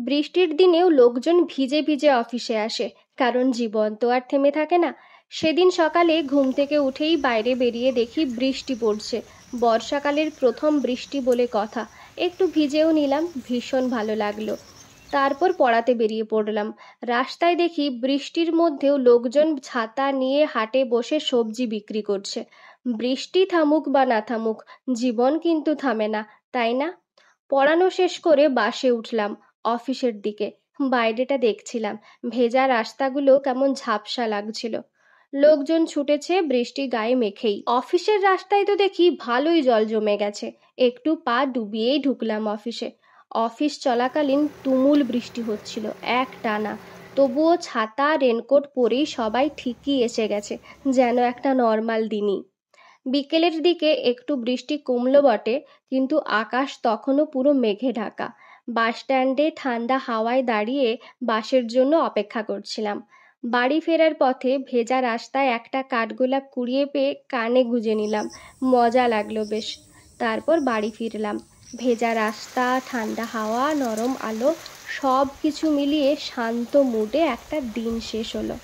বৃষ্টির দিনেও লোকজন ভিজে ভিজে অফিসে আসে, কারণ জীবন তো আর থেমে থাকে না। সেদিন সকালে ঘুম থেকে উঠেই বাইরে বেরিয়ে দেখি বৃষ্টি পড়ছে। বর্ষাকালের প্রথম বৃষ্টি বলে কথা। একটু ভিজেও নিলাম, ভীষণ ভালো লাগলো। তারপর পড়াতে বেরিয়ে পড়লাম। রাস্তায় দেখি বৃষ্টির মধ্যেও লোকজন ছাতা নিয়ে হাটে বসে সবজি বিক্রি করছে। বৃষ্টি থামুক বা না থামুক, জীবন কিন্তু থামে না, তাই না? পড়ানো শেষ করে বাসে উঠলাম অফিসের দিকে। বাইরেটা দেখছিলাম, ভেজা রাস্তাগুলো কেমন ঝাপসা লাগছিল। লোকজন ছুটেছে বৃষ্টি গায়ে মেখেই। অফিসের রাস্তায় তো দেখি ভালোই জল জমে গেছে। একটু পা ডুবিয়েই ঢুকলাম অফিসে। অফিস চলাকালীন তুমুল বৃষ্টি হচ্ছিল একটানা। তবুও ছাতা রেনকোট পরেই সবাই ঠিকই এসে গেছে, যেন একটা নর্মাল দিনই। বিকেলের দিকে একটু বৃষ্টি কমলো বটে, কিন্তু আকাশ তখনও পুরো মেঘে ঢাকা। বাস স্ট্যান্ডে ঠান্ডা হাওয়ায় দাঁড়িয়ে বাসের জন্য অপেক্ষা করছিলাম। বাড়ি ফেরার পথে ভেজা রাস্তায় একটা কাঠগোলাপ কুড়িয়ে পেয়ে কানে গুঁজে নিলাম। মজা লাগলো বেশ। তারপর বাড়ি ফিরলাম। ভেজা রাস্তা, ঠান্ডা হাওয়া, নরম আলো, সব কিছু মিলিয়ে শান্ত মুডে একটা দিন শেষ হলো।